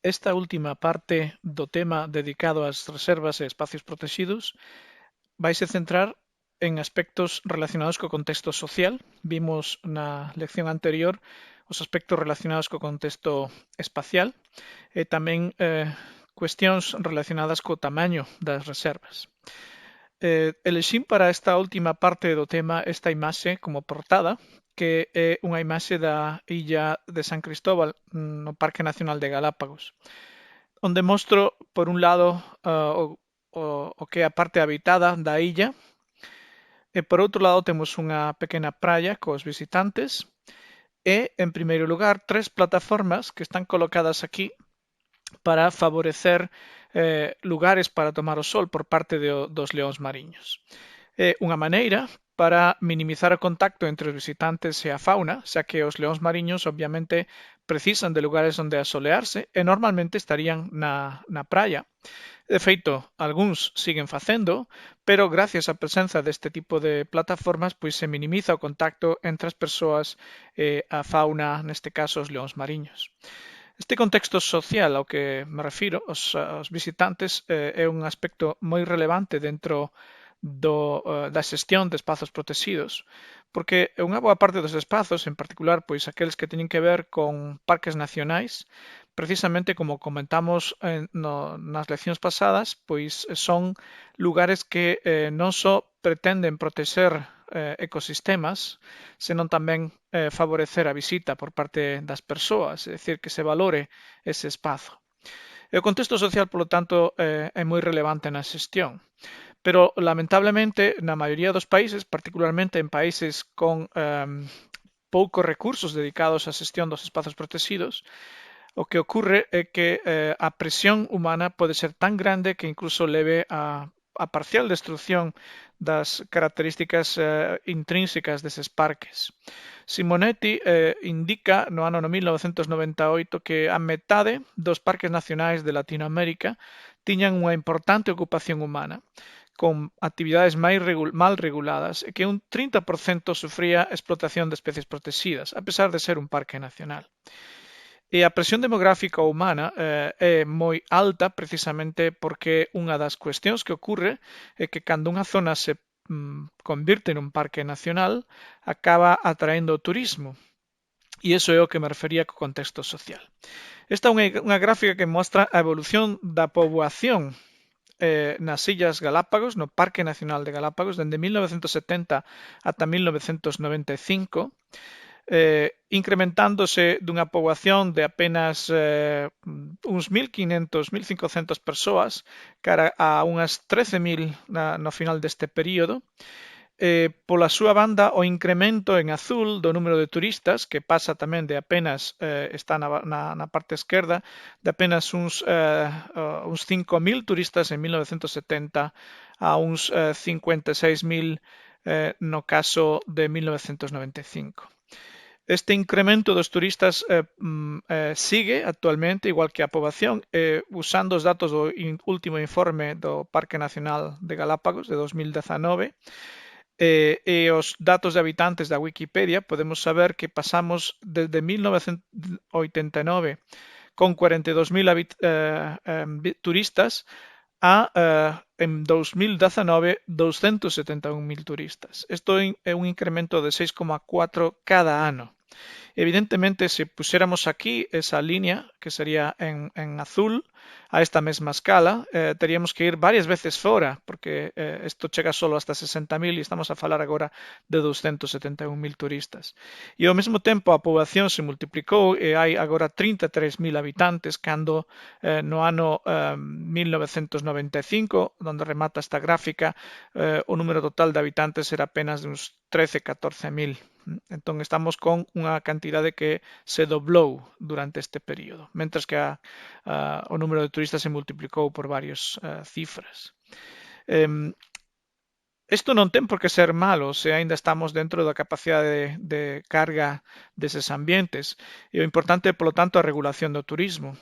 esta última parte do tema dedicado ás reservas e espacios protegidos vaise centrar en aspectos relacionados co contexto social. Vimos na lección anterior os aspectos relacionados co contexto espacial e tamén cuestións relacionadas co tamaño das reservas. Elexín para esta última parte do tema esta imaxe como portada, que é unha imaxe da illa de San Cristóbal no Parque Nacional de Galápagos, onde mostro, por un lado, o que é a parte habitada da illa, e por outro lado temos unha pequena praia cos visitantes, e, en primeiro lugar, tres plataformas que están colocadas aquí para favorecer lugares para tomar o sol por parte dos leóns mariños. É unha maneira para minimizar o contacto entre os visitantes e a fauna, xa que os leóns mariños obviamente precisan de lugares onde asolearse e normalmente estarían na praia. De feito, algúns siguen facendo, pero gracias á presenza deste tipo de plataformas, pois se minimiza o contacto entre as persoas e a fauna, neste caso os leóns mariños. Este contexto social ao que me refiro, os visitantes, é un aspecto moi relevante dentro da xestión de espazos protegidos, porque unha boa parte dos espazos, en particular pois aqueles que teñen que ver con parques nacionais, precisamente como comentamos nas leccións pasadas, pois son lugares que non só pretenden protexer ecosistemas, senón tamén favorecer a visita por parte das persoas, é dicir, que se valore ese espazo. E o contexto social, polo tanto, é moi relevante na xestión. Pero, lamentablemente, na maioría dos países, particularmente en países con poucos recursos dedicados á xestión dos espazos protegidos, o que ocurre é que a presión humana pode ser tan grande que incluso leve a parcial destrucción das características intrínsecas deses parques. Simonetti indica no ano 1998 que a metade dos parques nacionais de Latinoamérica tiñan unha importante ocupación humana, con actividades mal reguladas e que un 30% sufría explotación de especies protegidas, a pesar de ser un parque nacional. E a presión demográfica humana é moi alta precisamente porque unha das cuestións que ocurre é que cando unha zona se convirte nun parque nacional acaba atraendo o turismo. E iso é o que me refería co contexto social. Esta é unha gráfica que mostra a evolución da poboación nas Illas Galápagos, no Parque Nacional de Galápagos, dende 1970 ata 1995, incrementándose dunha poboación de apenas uns 1.500, 1.500 persoas cara a unhas 13.000 no final deste período. Pola súa banda, o incremento en azul do número de turistas, que pasa tamén de apenas, está na parte esquerda, de apenas uns 5.000 turistas en 1970 a uns 56.000 no caso de 1995. Este incremento dos turistas sigue actualmente, igual que a poboación, usando os datos do último informe do Parque Nacional de Galápagos de 2019, e os datos de habitantes da Wikipedia podemos saber que pasamos desde 1989 con 42.000 turistas a en 2019 271.000 turistas. Isto é un incremento de 6,4 cada ano. Evidentemente, se puxéramos aquí esa línea, que sería en azul, a esta mesma escala, teríamos que ir varias veces fora, porque isto chega solo hasta 60.000 e estamos a falar agora de 271.000 turistas. E ao mesmo tempo a poboación se multiplicou e hai agora 33.000 habitantes, cando no ano 1995, onde remata esta gráfica, o número total de habitantes era apenas de uns 13-14.000. Entón estamos con unha cantidade que se doblou durante este período, mentras que o número de turistas se multiplicou por varias cifras. Isto non ten por que ser malo se aínda estamos dentro da capacidade de carga deses ambientes. E o importante é, polo tanto, a regulación do turismo.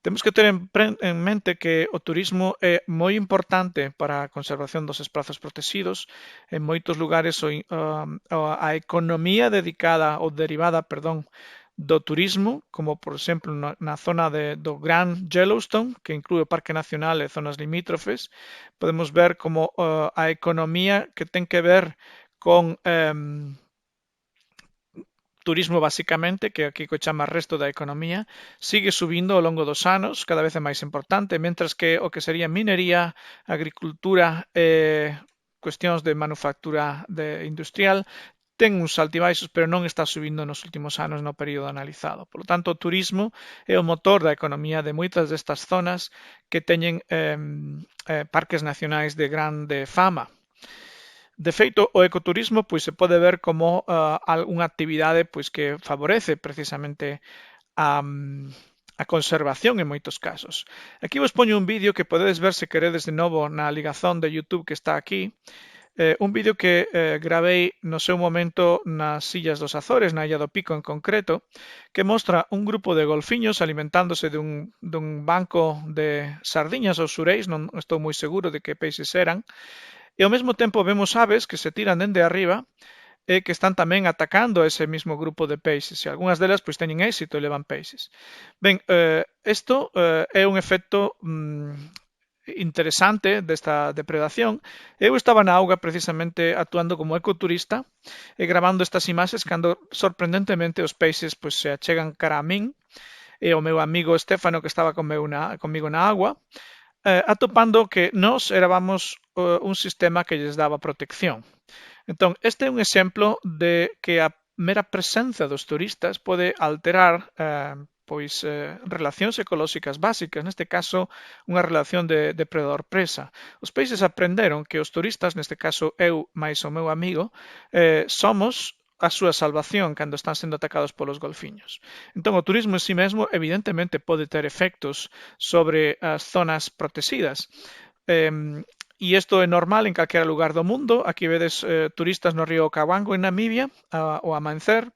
Temos que ter en mente que o turismo é moi importante para a conservación dos espazos protegidos. En moitos lugares a economía dedicada ou derivada, do turismo, como por exemplo na zona do Gran Yellowstone, que inclúe o Parque Nacional e zonas limítrofes, podemos ver como a economía que ten que ver con turismo basicamente, que aquí co chama resto da economía, sigue subindo ao longo dos anos, cada vez é máis importante, mentras que o que sería minería, agricultura e cuestións de manufactura industrial ten uns altibaixos, pero non está subindo nos últimos anos no período analizado. Por lo tanto, o turismo é o motor da economía de moitas destas zonas que teñen parques nacionais de grande fama. De feito, o ecoturismo pois, se pode ver como unha actividade pois, que favorece precisamente a conservación en moitos casos. Aquí vos poño un vídeo que podedes ver se queredes de novo na ligazón de YouTube que está aquí. Un vídeo que gravei no seu momento nas Illas dos Azores, na Illa do Pico en concreto, que mostra un grupo de golfiños alimentándose dun banco de sardiñas ou sureis, non estou moi seguro de que peixes eran, e ao mesmo tempo vemos aves que se tiran dende arriba e que están tamén atacando a ese mismo grupo de peixes. E algunhas delas pois teñen éxito e levan peixes. Ben, isto é un efecto interesante desta depredación. Eu estaba na auga precisamente actuando como ecoturista e gravando estas imaxes cando sorprendentemente os peixes pois, se achegan cara a min e o meu amigo Estéfano que estaba comigo na agua atopando que nós erábamos un sistema que lles daba protección. Entón, este é un exemplo de que a mera presenza dos turistas pode alterar relacións ecolóxicas básicas, neste caso unha relación de depredador-presa. Os peixes aprenderon que os turistas, neste caso eu máis o meu amigo, somos a súa salvación cando están sendo atacados polos golfiños. Entón, o turismo en sí mesmo evidentemente pode ter efectos sobre as zonas protegidas. E isto é normal en calquera lugar do mundo. Aquí vedes turistas no río Okavango en Namibia ao amancer.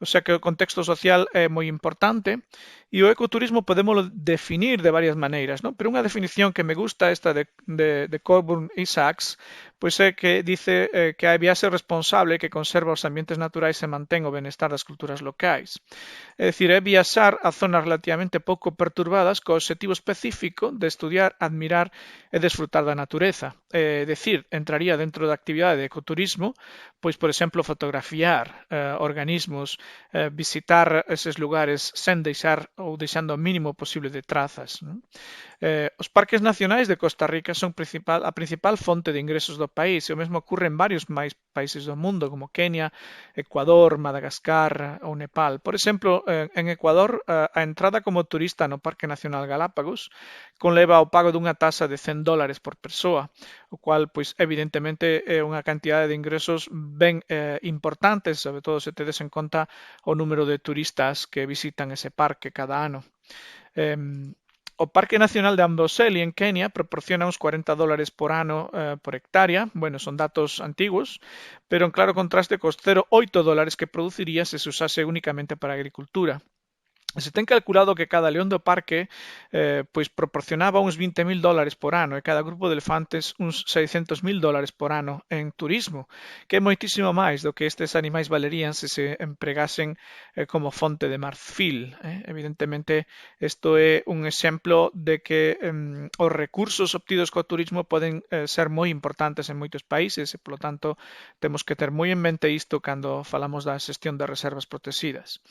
O sea que o contexto social é moi importante e o ecoturismo podémolo definir de varias maneiras, non? Pero unha definición que me gusta esta de Coburn Isaacs, pois é que dice que a viaxe responsable que conserva os ambientes naturais e mantén o benestar das culturas locais. É dicir, é viaxar a zonas relativamente pouco perturbadas co objetivo específico de estudiar, admirar e desfrutar da natureza. É dicir, entraría dentro da actividade de ecoturismo, pois, por exemplo, fotografiar organismos, visitar eses lugares sen deixar ou deixando o mínimo posible de trazas. Non? Os parques nacionais de Costa Rica son a principal fonte de ingresos do país e o mesmo ocorre en varios máis países do mundo como Kenia, Ecuador, Madagascar ou Nepal. Por exemplo, en Ecuador a entrada como turista no Parque Nacional Galápagos conleva o pago dunha tasa de $100 por persoa, o cual, pois, evidentemente é unha cantidade de ingresos ben importantes, sobre todo se tedes en conta o número de turistas que visitan ese parque cada ano. O Parque Nacional de Amboseli en Kenia proporciona uns $40 por ano por hectárea. Bueno, son datos antiguos, pero en claro contraste cos $0,8 que produciría se se usase únicamente para a agricultura. Se ten calculado que cada león do parque pois proporcionaba uns $20,000 por ano e cada grupo de elefantes uns $600,000 por ano en turismo, que é moitísimo máis do que estes animais valerían se se empregasen como fonte de marfil. Evidentemente, isto é un exemplo de que os recursos obtidos co turismo poden ser moi importantes en moitos países e, polo tanto, temos que ter moi en mente isto cando falamos da xestión de reservas protegidas.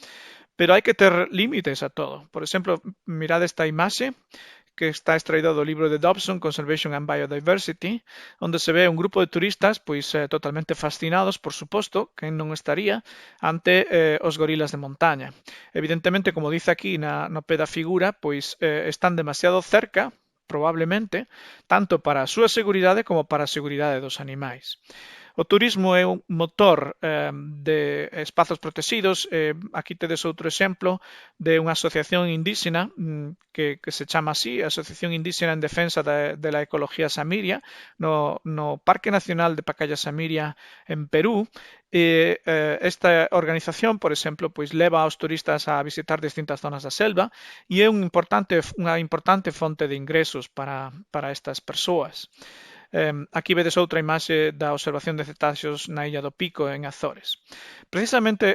Pero hai que ter límites a todo. Por exemplo, mirad esta imaxe que está extraída do libro de Dobson, Conservation and Biodiversity, onde se ve un grupo de turistas pois totalmente fascinados, por suposto, quen non estaría, ante os gorilas de montaña. Evidentemente, como dice aquí no pé da figura, pois están demasiado cerca, probablemente, tanto para a súa seguridade como para a seguridade dos animais. O turismo é un motor de espazos protegidos. Aquí tedes outro exemplo de unha asociación indígena que se chama así, Asociación Indígena en Defensa de la Ecología Samiria, no Parque Nacional de Pacaya-Samiria en Perú. Esta organización, por exemplo, pois leva aos turistas a visitar distintas zonas da selva e é unha importante fonte de ingresos para estas persoas. Aquí vedes outra imaxe da observación de cetáceos na Illa do Pico en Azores. Precisamente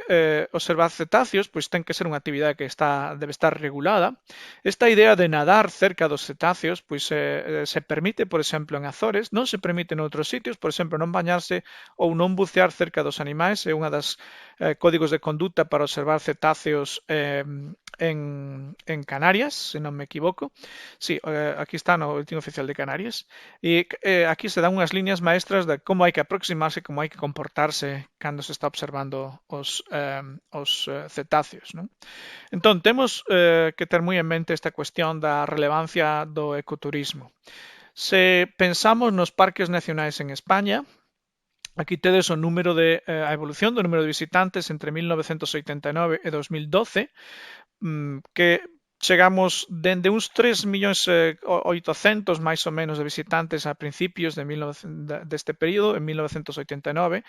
observar cetáceos pois ten que ser unha actividade que debe estar regulada. Esta idea de nadar cerca dos cetáceos pois se permite, por exemplo, en Azores, non se permite en outros sitios, por exemplo, non bañarse ou non bucear cerca dos animais, é unha das códigos de conduta para observar cetáceos en Canarias, se non me equivoco. Sí, aquí está no Boletín Oficial de Canarias. E aquí se dan unhas líneas maestras de como hai que aproximarse, como hai que comportarse cando se está observando os cetáceos, non? Entón, temos que ter moi en mente esta cuestión da relevancia do ecoturismo. Se pensamos nos parques nacionais en España, aquí tedes o número a evolución do número de visitantes entre 1989 e 2012, que chegamos dende uns 3.800.000 máis ou menos de visitantes a principios deste período, en 1989,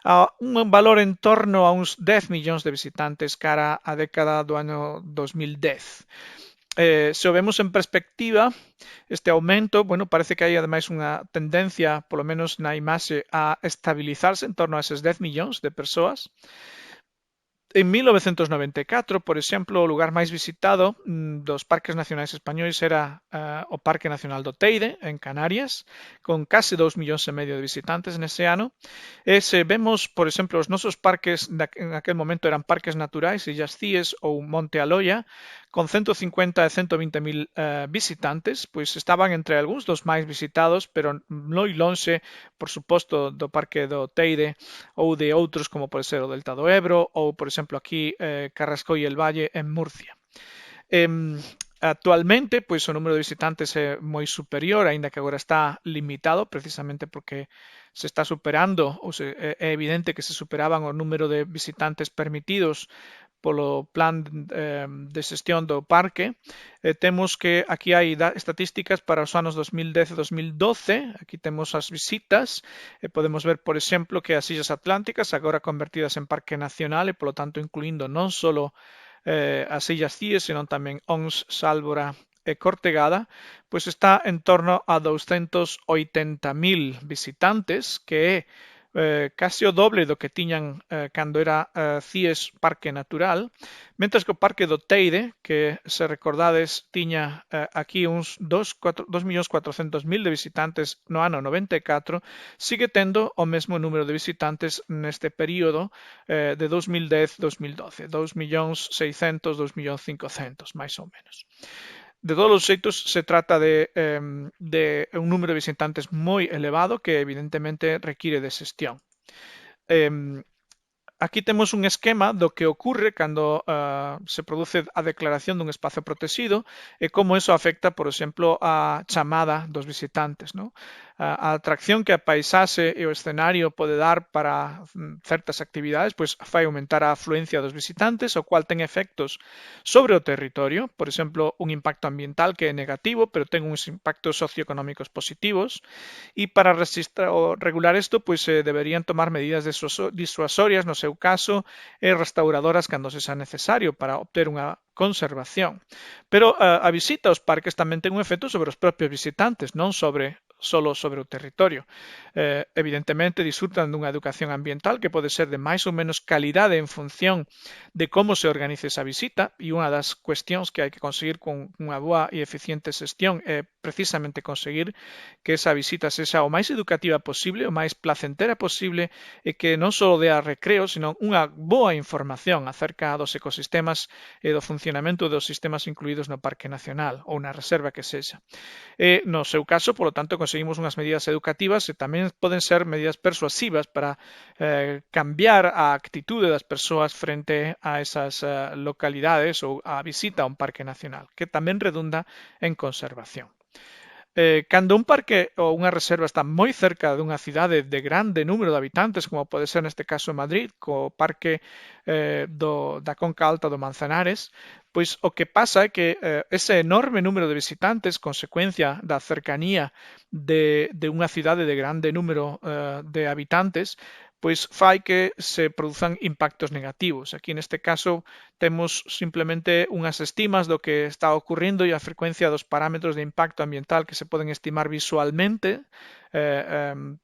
a un valor en torno a uns 10 millóns de visitantes cara á década do ano 2010. Se o vemos en perspectiva, este aumento, bueno, parece que hai ademais unha tendencia, polo menos na imaxe, a estabilizarse en torno a eses 10 millóns de persoas. En 1994, por exemplo, o lugar máis visitado dos parques nacionais españois era o Parque Nacional do Teide, en Canarias, con case 2,5 millóns de visitantes nese ano. E se vemos, por exemplo, os nosos parques en aquel momento eran parques naturais, Illas Cíes ou Monte Aloia, con 150 e 120.000 visitantes, pois estaban entre algúns dos máis visitados, pero moi lonxe, por suposto, do Parque do Teide ou de outros como pode ser o Delta do Ebro ou, por exemplo, aquí Carrasco e el Valle en Murcia. Actualmente, pois o número de visitantes é moi superior, aínda que agora está limitado precisamente porque se está superando, ou é evidente que se superaban o número de visitantes permitidos polo plan de xestión do parque. Temos que aquí hai estatísticas para os anos 2010 e 2012. Aquí temos as visitas. Podemos ver, por exemplo, que as Illas Atlánticas, agora convertidas en Parque Nacional e, polo tanto, incluindo non só as Illas Cíes, senón tamén Ons, Sálvora e Cortegada, pois está en torno a 280.000 visitantes, que é case o doble do que tiñan cando era Cíes Parque Natural, mentres que o Parque do Teide, que se recordades tiña aquí uns 2.400.000 de visitantes no ano 94, sigue tendo o mesmo número de visitantes neste período de 2010-2012, 2.600.000, 2.500.000, máis ou menos. De todos os xeitos, se trata de un número de visitantes moi elevado que evidentemente require de xestión. Aquí temos un esquema do que ocurre cando se produce a declaración dun espacio protegido e como eso afecta, por exemplo, a chamada dos visitantes, non? A atracción que a paisaxe e o escenario pode dar para certas actividades, pois fai aumentar a afluencia dos visitantes, o cual ten efectos sobre o territorio, por exemplo, un impacto ambiental que é negativo, pero ten uns impactos socioeconómicos positivos, e para regular isto, pois se deberían tomar medidas disuasorias, no seu caso, e restauradoras cando se xa necesario para obter unha conservación. Pero a visita aos parques tamén ten un efecto sobre os propios visitantes, non solo sobre o territorio. Evidentemente, disfrutan dunha educación ambiental que pode ser de máis ou menos calidade en función de como se organice esa visita, e unha das cuestións que hai que conseguir con unha boa e eficiente xestión é precisamente conseguir que esa visita sexa o máis educativa posible, o máis placentera posible, e que non só dea recreo, sino unha boa información acerca dos ecosistemas e do funcionamento dos sistemas incluídos no Parque Nacional ou na reserva que sexa. E, no seu caso, polo tanto, conseguimos unhas medidas educativas e tamén poden ser medidas persuasivas para cambiar a actitude das persoas frente a esas localidades ou a visita a un parque nacional, que tamén redunda en conservación. Cando un parque ou unha reserva está moi cerca dunha cidade de grande número de habitantes, como pode ser neste caso Madrid, co parque da Conca Alta do Manzanares, pois o que pasa é que ese enorme número de visitantes, consecuencia da cercanía de unha cidade de grande número de habitantes, pois fai que se produzan impactos negativos. Aquí neste caso temos simplemente unhas estimas do que está ocurrindo e a frecuencia dos parámetros de impacto ambiental que se poden estimar visualmente,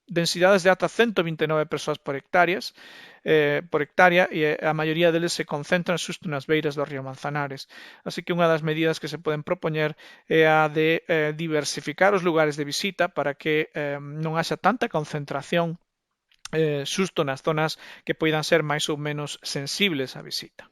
densidades de ata 129 persoas por hectárea e a maioría deles se concentran xusto nas beiras do río Manzanares. Así que unha das medidas que se poden propoñer é a de diversificar os lugares de visita para que non haxa tanta concentración xusto nas zonas que poidan ser máis ou menos sensibles á visita.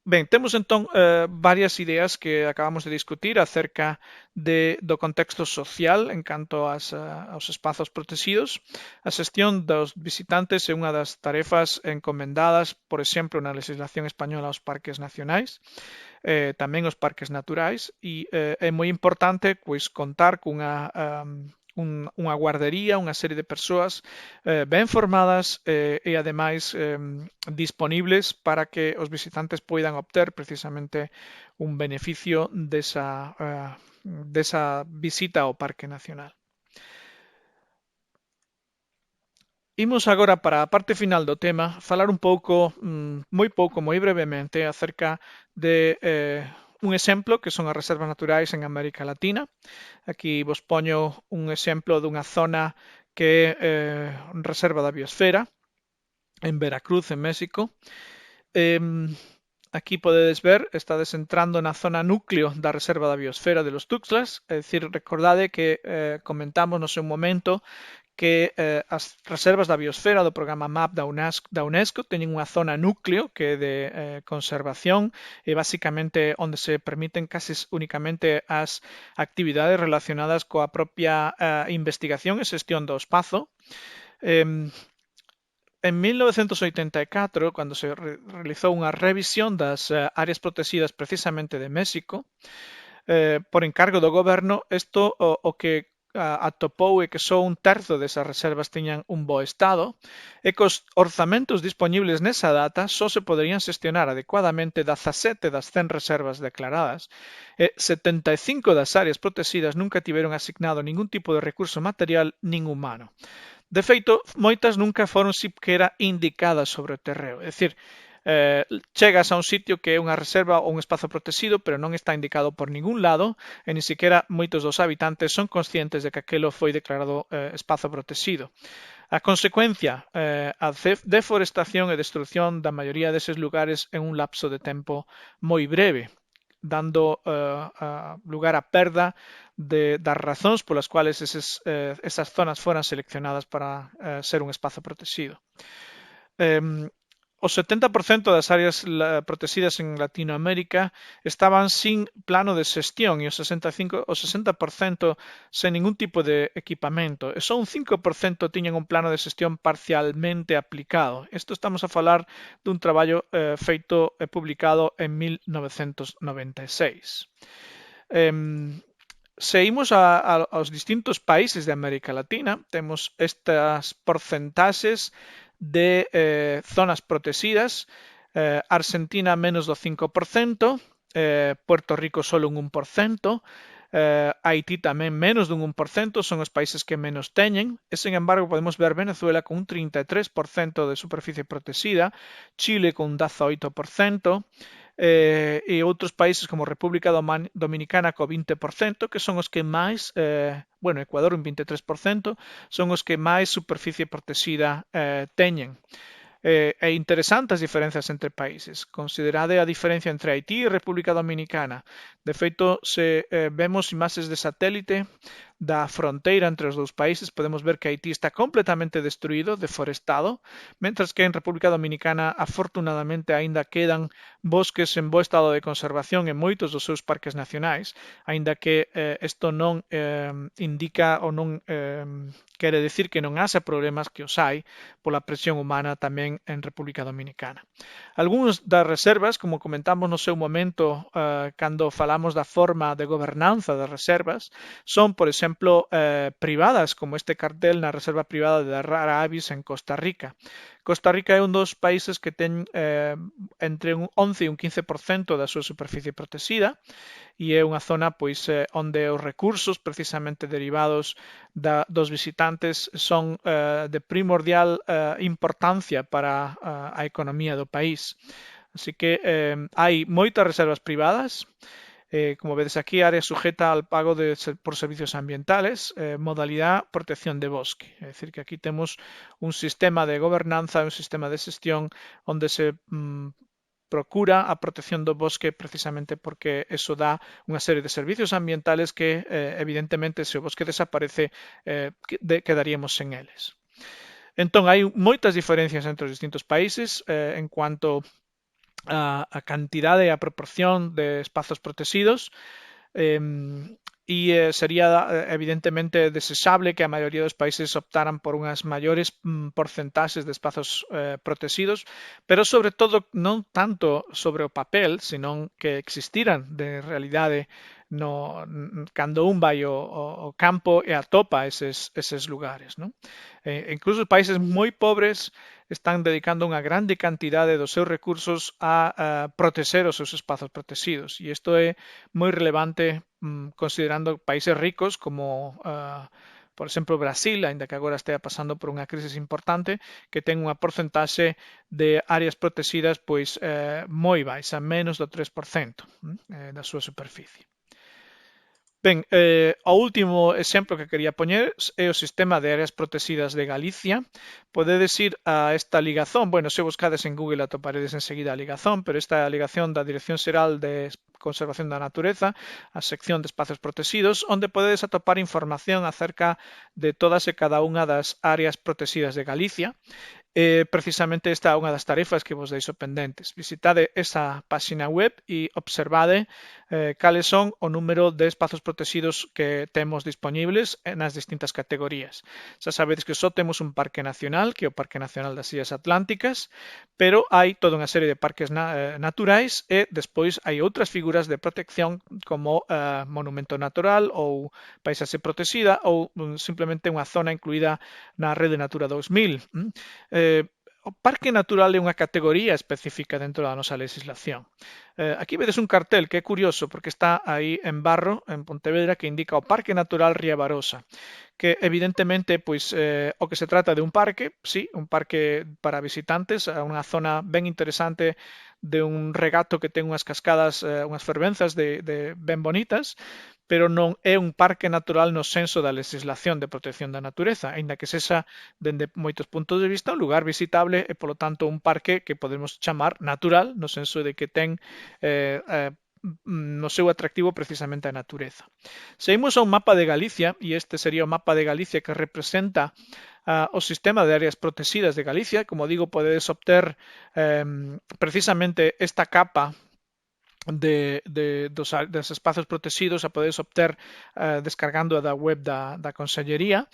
Ben, temos entón varias ideas que acabamos de discutir acerca do contexto social en canto aos espazos protegidos. A xestión dos visitantes é unha das tarefas encomendadas, por exemplo, na legislación española aos parques nacionais, tamén os parques naturais, e é moi importante pois contar unha guardería, unha serie de persoas ben formadas e ademais disponibles para que os visitantes poidan obter precisamente un beneficio desa visita ao Parque Nacional. Imos agora para a parte final do tema falar un pouco, moi brevemente, acerca de un exemplo que son as reservas naturais en América Latina. Aquí vos poño un exemplo dunha zona que é reserva da biosfera en Veracruz, en México. Aquí podedes ver, estades entrando na zona núcleo da reserva da biosfera de los Tuxtlas, é dicir, recordade que comentamos no seu momento que as reservas da biosfera do programa MAP da UNESCO teñen unha zona núcleo que é de conservación e basicamente onde se permiten case únicamente as actividades relacionadas coa propia investigación e xestión do espazo. En 1984, cando se realizou unha revisión das áreas protegidas precisamente de México, por encargo do goberno, isto o que atopou é que só un terzo desas reservas tiñan un bo estado e que os orzamentos disponibles nesa data só se poderían xestionar adecuadamente 17 das 100 reservas declaradas e 75 das áreas protegidas nunca tiveron asignado ningún tipo de recurso material nin humano. De feito, moitas nunca foron siquera indicadas sobre o terreo, é dicir, chegas a un sitio que é unha reserva ou un espazo protegido, pero non está indicado por ningún lado e ni siquiera moitos dos habitantes son conscientes de que aquelo foi declarado espazo protegido. A consecuencia, a deforestación e destrucción da maioría deses lugares en un lapso de tempo moi breve, dando lugar á perda das razóns polas cuales esas zonas foran seleccionadas para ser un espazo protegido. O 70% das áreas protegidas en Latinoamérica estaban sin plano de xestión e o 60% sen ningún tipo de equipamento e só un 5% tiñan un plano de xestión parcialmente aplicado. Isto estamos a falar dun traballo feito e publicado en 1996. Se imos aos distintos países de América Latina, temos estas porcentaxes de zonas protegidas. Argentina menos do 5%, Puerto Rico solo un 1%, Haití tamén menos dun 1%, son os países que menos teñen, e sen embargo podemos ver Venezuela con un 33% de superficie protegida, Chile con un 18%, e outros países como República Dominicana co 20%, que son os que máis, Ecuador un 23%, son os que máis superficie protegida teñen. É interesante as diferencias entre países. Considerade a diferencia entre Haití e República Dominicana. De feito, se vemos imaxes de satélite da fronteira entre os dous países, podemos ver que Haití está completamente destruído, deforestado, mentras que en República Dominicana, afortunadamente, aínda quedan bosques en bo estado de conservación en moitos dos seus parques nacionais, aínda que isto non indica ou non quere decir que non haxa problemas, que os hai pola presión humana tamén en República Dominicana. Algúns das reservas, como comentamos no seu momento cando falamos da forma de gobernanza das reservas, son, por exemplo, exemplo, privadas, como este cartel na Reserva Privada de Rara Avis en Costa Rica. Costa Rica é un dos países que ten entre un 11 e un 15% da súa superficie protexida e é unha zona pois onde os recursos precisamente derivados dos visitantes son de primordial importancia para a economía do país. Así que hai moitas reservas privadas. Como vedes aquí, área sujeta al pago por servicios ambientales, modalidad protección de bosque. Es decir, que aquí tenemos un sistema de gobernanza, un sistema de xestión onde se procura a protección do bosque precisamente porque eso dá unha serie de servicios ambientales que evidentemente se o bosque desaparece quedaríamos sen eles. Entón, hai moitas diferencias entre os distintos países en cuanto a cantidade e a proporción de espazos protegidos e sería evidentemente desexable que a maioría dos países optaran por unhas maiores porcentaxes de espazos protegidos, pero sobre todo non tanto sobre o papel, senón que existiran de realidade cando un vai ao campo e atopa eses lugares. Non? Incluso países moi pobres están dedicando unha grande cantidade dos seus recursos a proteger os seus espazos protegidos. E isto é moi relevante considerando países ricos como, por exemplo, Brasil, aínda que agora estea pasando por unha crisis importante, que ten unha porcentaxe de áreas protegidas pois moi baixa, menos do 3% da súa superficie. Ben, o último exemplo que quería poñer é o sistema de áreas protegidas de Galicia. Podedes ir a esta ligazón, bueno, se buscades en Google atoparedes enseguida a ligazón, pero esta ligazón da Dirección Xeral de Conservación da Natureza, a sección de espacios protegidos, onde podedes atopar información acerca de todas e cada unha das áreas protegidas de Galicia. Precisamente esta é unha das tarefas que vos deixo pendentes. Visitade esa página web e observade cales son o número de espazos protegidos que temos disponibles nas distintas categorías. Xa sabedes que só temos un parque nacional, que é o Parque Nacional das Illas Atlánticas, pero hai toda unha serie de parques naturais e despois hai outras figuras de protección como monumento natural ou paisaxe protegida ou simplemente unha zona incluída na Rede Natura 2000. O Parque Natural é unha categoría específica dentro da nosa legislación. Aquí vedes un cartel que é curioso porque está aí en Barro, en Pontevedra, que indica o Parque Natural Ría Barosa, que evidentemente pois o que se trata de un parque, sí, un parque para visitantes, unha zona ben interesante de un regato que ten unhas cascadas, unhas fervenzas ben bonitas, pero non é un parque natural no senso da legislación de protección da natureza, aínda que sexa, dende moitos puntos de vista, un lugar visitable e, polo tanto, un parque que podemos chamar natural, no senso de que ten no seu atractivo precisamente a natureza. Se imos a un mapa de Galicia, e este sería o mapa de Galicia que representa o sistema de áreas protegidas de Galicia, como digo, podedes obter precisamente esta capa dos espazos protegidos a podedes obter descargando da web da Consellería.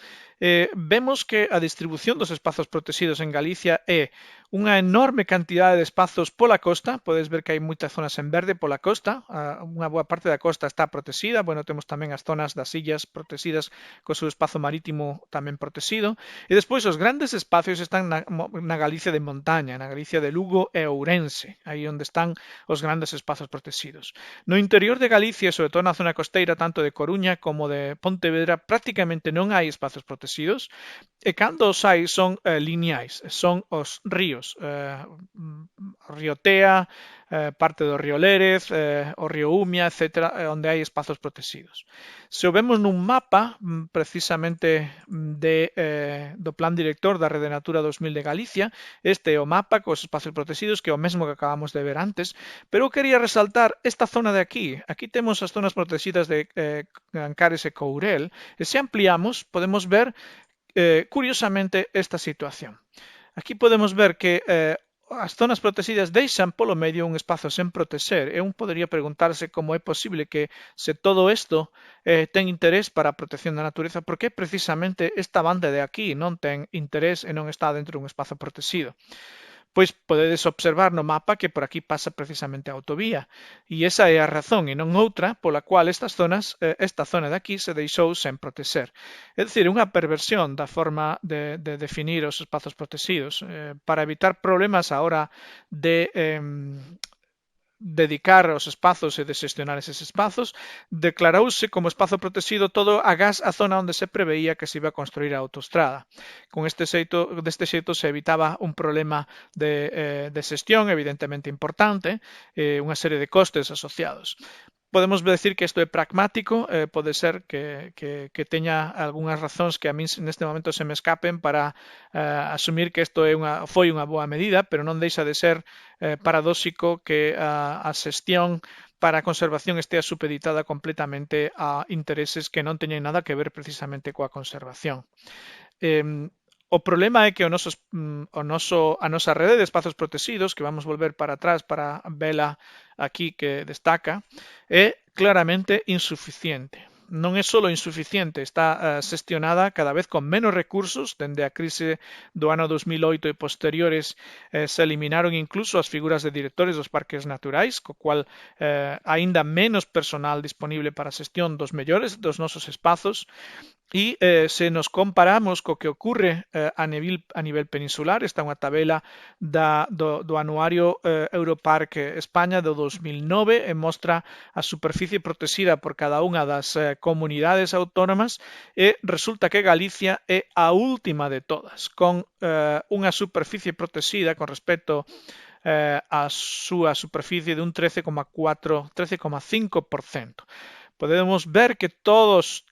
Vemos que a distribución dos espazos protegidos en Galicia é unha enorme cantidade de espazos pola costa. Podes ver que hai moitas zonas en verde pola costa. Unha boa parte da costa está protegida. Bueno, temos tamén as zonas das illas protegidas co seu espazo marítimo tamén protegido. E despois os grandes espacios están na Galicia de montaña, na Galicia de Lugo e Ourense, aí onde están os grandes espazos protegidos. No interior de Galicia, sobre todo na zona costeira, tanto de Coruña como de Pontevedra, prácticamente non hai espazos protegidos, e cando os hai son lineais, son os ríos, o río Tea, parte do río Lérez, o río Umia, etc., onde hai espazos protegidos. Se o vemos nun mapa, precisamente do Plan Director da Rede Natura 2000 de Galicia, este é o mapa cos espazos protegidos, que é o mesmo que acabamos de ver antes, pero eu quería resaltar esta zona de aquí. Aquí temos as zonas protegidas de Ancares e Courel, e se ampliamos podemos ver curiosamente esta situación. Aquí podemos ver que as zonas protegidas deixan polo medio un espazo sen protexer e un podería preguntarse como é posible que se todo isto ten interés para a protección da natureza, por que precisamente esta banda de aquí non ten interés e non está dentro dun espazo protegido. pois podedes observar no mapa que por aquí pasa precisamente a autovía. E esa é a razón e non outra pola cual esta zona de aquí se deixou sen protexer. É dicir, unha perversión da forma de definir os espazos protegidos para evitar problemas a hora de dedicar os espazos e de xestionar eses espazos, declarouse como espazo protegido todo agás a zona onde se preveía que se iba a construir a autoestrada. Deste xeito se evitaba un problema de xestión evidentemente importante, unha serie de costes asociados. Podemos decir que isto é pragmático, pode ser que teña algunhas razóns que a min neste momento se me escapen para asumir que isto foi unha boa medida, pero non deixa de ser paradóxico que a xestión para a conservación estea supeditada completamente a intereses que non teñen nada que ver precisamente coa conservación. O problema é que a nosa rede de espazos protegidos, que vamos volver para atrás para vela aquí que destaca, é claramente insuficiente. Non é só insuficiente, está xestionada cada vez con menos recursos. Dende a crise do ano 2008 e posteriores se eliminaron incluso as figuras de directores dos parques naturais, co cual aínda menos personal disponible para a xestión dos mellores dos nosos espazos. E se nos comparamos co que ocurre a nivel peninsular, está unha tabela do anuario Europark España do 2009 e mostra a superficie protexida por cada unha das comunidades autónomas e resulta que Galicia é a última de todas, con unha superficie protexida con respecto a súa superficie de un 13,5%. Podemos ver que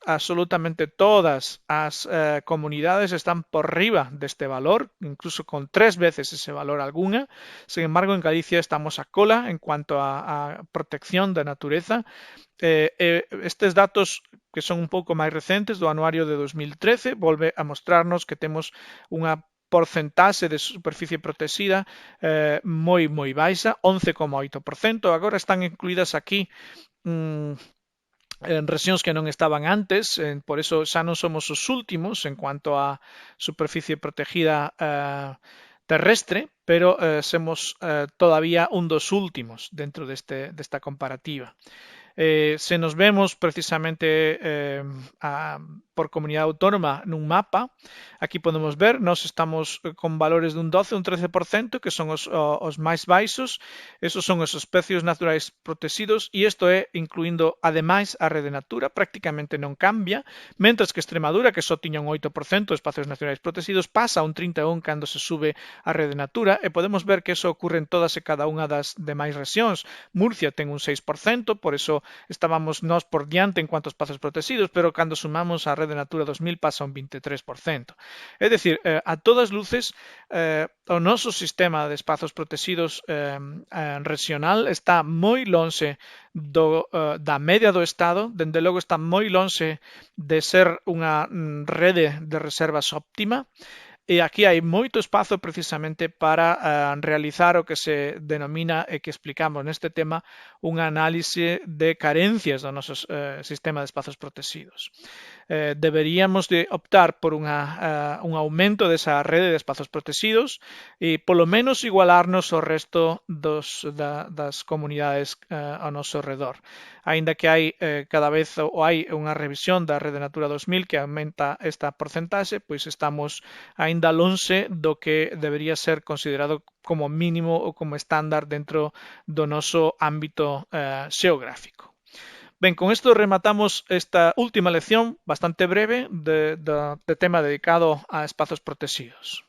absolutamente todas as comunidades están por riba deste valor, incluso con 3 veces ese valor algunha. Sin embargo, en Galicia estamos a cola en cuanto a protección da natureza. Estes datos, que son un pouco máis recentes, do anuario de 2013, volve a mostrarnos que temos unha porcentaxe de superficie protexida moi baixa, 11,8%. Agora están incluídas aquí en rexións que non estaban antes, por eso xa non somos os últimos en cuanto a superficie protegida terrestre, pero somos todavía un dos últimos dentro desta comparativa. Se nos vemos precisamente por comunidade autónoma nun mapa, aquí podemos ver, nós estamos con valores dun 12 ou un 13%, que son os máis baixos. Esos son os especios naturais protegidos e isto é incluindo ademais a Rede Natura, prácticamente non cambia, mentres que Extremadura, que só tiña un 8% de espacios naturais protegidos, pasa a un 31% cando se sube a Rede Natura e podemos ver que eso ocurre en todas e cada unha das demais rexións. Murcia ten un 6%, por eso estábamos nós por diante en cuanto a espacios protegidos, pero cando sumamos a Rede Natura 2000 pasa un 23%. É dicir, a todas luces, o noso sistema de espazos protegidos regional está moi lonxe da media do Estado, dende logo está moi lonxe de ser unha rede de reservas óptima. E aquí hai moito espazo precisamente para realizar o que se denomina e que explicamos neste tema unha análise de carencias do noso sistema de espazos protegidos. Deberíamos de optar por un aumento desa rede de espazos protegidos e polo menos igualarnos ao resto das comunidades ao noso redor. Aínda que hai cada vez hai unha revisión da Rede Natura 2000 que aumenta esta porcentaxe, pois estamos aínda lonxe do que debería ser considerado como mínimo ou como estándar dentro do noso ámbito xeográfico. Ben, con isto rematamos esta última lección bastante breve de tema dedicado a espazos protegidos.